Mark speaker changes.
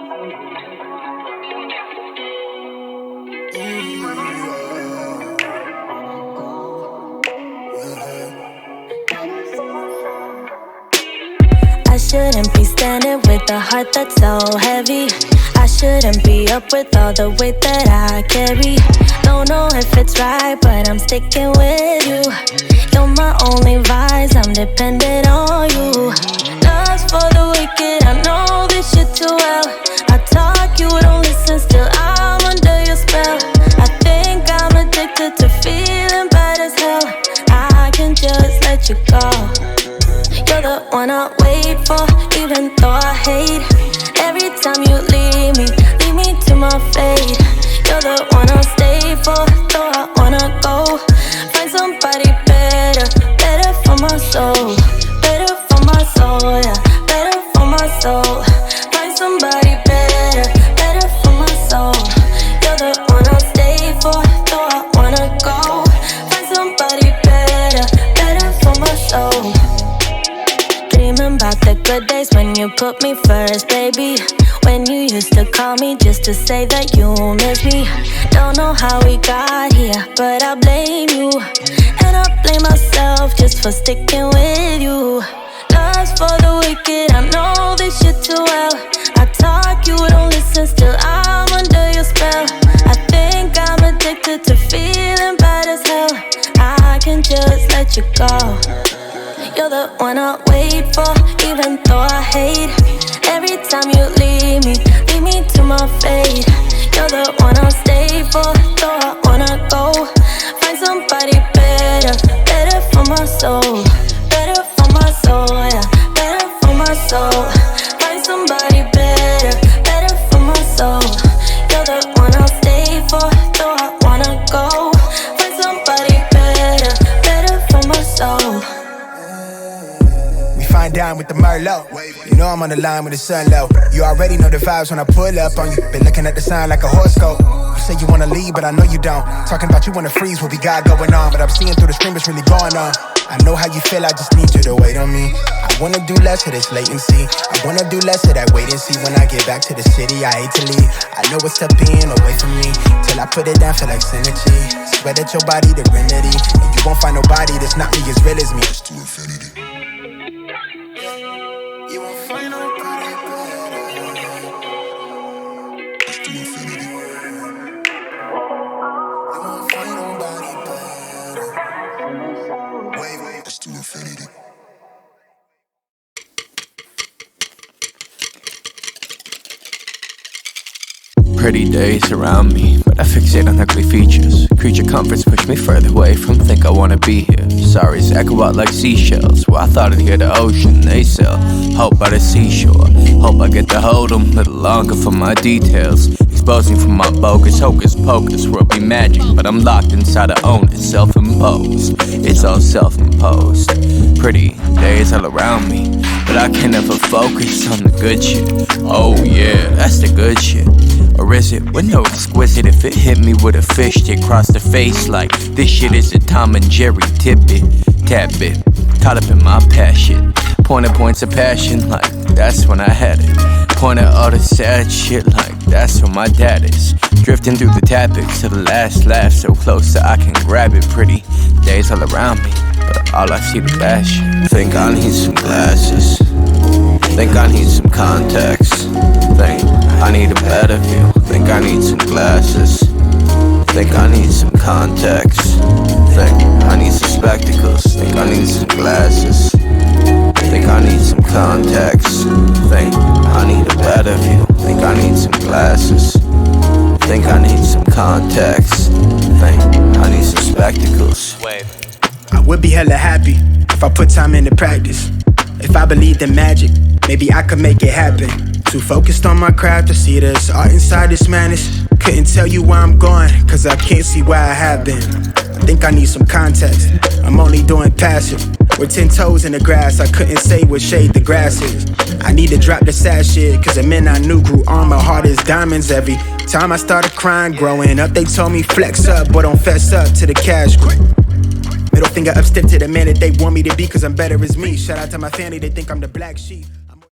Speaker 1: I shouldn't be standing with a heart that's so heavy. I shouldn't be up with all the weight that I carry. Don't know if it's right, but I'm sticking with you. You're my only vice, I'm dependent on you. Love's for the wicked, I know this shit too well. I talk, you don't listen, still I'm under your spell. I think I'm addicted to feeling bad as hell. I can just let you go. You're the one I wait for, even though I hate. Every time you leave me to my fate. You're the one I'll stay for, though I wanna go. Find somebody better, better for my soul. Better for my soul, yeah, better for my soul. Find somebody better, better for my soul. You're the one I'll stay for, though I wanna go. Find somebody better, better for my soul. Dreaming about the good days when you put me first, baby. When you used to call me just to say that you miss me. Don't know how we got here, but I blame you. And I blame myself just for sticking with you. Love's for the wicked, I know this shit too well. I talk, you don't listen, still I'm under your spell. I think I'm addicted to feeling bad as hell. I can just let you go. You're the one I wait for, even though I hate. Every time you leave me to my fate. You're the one I'll stay for, though I wanna go. Find somebody better, better for my soul. Better for my soul, yeah, better for my soul. Find somebody better, better for my soul. You're the one I'll stay for, though I wanna go. Find somebody better, better for my soul.
Speaker 2: Fine down with the Merlot. You know I'm on the line with the sun low. You already know the vibes when I pull up on you. Been looking at the sign like a horoscope. You say you wanna leave, but I know you don't. Talking about you wanna freeze what we got going on, but I'm seeing through the screen what's really going on. I know how you feel, I just need you to wait on me. I wanna do less of this latency. I wanna do less of that wait and see. When I get back to the city, I hate to leave. I know it's up being away from me. Till I put it down, feel like synergy. Swear that your body the remedy. And you won't find nobody that's not me as real as me. It's to infinity. You won't find nobody better. It's to infinity. You won't find nobody better. Wait, it's to infinity.
Speaker 3: Pretty days around me, but I fixate on ugly features. Creature comforts push me further away from think I wanna be here. Sorries echo out like seashells. Well, I thought I'd hear the ocean, they sail. Hope by the seashore. Hope I get to hold them, little longer for my details. Exposing from my bogus hocus pocus, world be magic, but I'm locked inside a own it, self-imposed. It's all self-imposed. Pretty days all around me, but I can never focus on the good shit. Oh yeah, that's the good shit. Or is it window exquisite if it hit me with a fish stick across the face like this shit is a Tom and Jerry tidbit, tad bit, caught up in my passion. Pointed points of passion like that's when I had it. Point at all the sad shit like that's where my dad is. Drifting through the topics to the last laugh so close that I can grab it. Pretty days all around me, but all I see the bad shit. Think I need some glasses. Think I need some contacts. Think I need a better view. Think I need some glasses. Think I need some contacts. Think I need some spectacles. Think I need some glasses. Think I need some contacts. Think I need a better view. Think I need some glasses. Think I need some contacts. Think I need some spectacles.
Speaker 2: I would be hella happy if I put time into practice. If I believed in magic, maybe I could make it happen. Too focused on my craft to see there's art inside this madness. Couldn't tell you where I'm going, cause I can't see where I have been. I think I need some context, I'm only doing passive. With 10 toes in the grass, I couldn't say what shade the grass is. I need to drop the sad shit, cause the men I knew grew on my heart as diamonds. Every time I started crying growing up, they told me flex up, but don't fess up to the cash grip. Middle finger up, step to the man that they want me to be, cause I'm better as me. Shout out to my family, they think I'm the black sheep.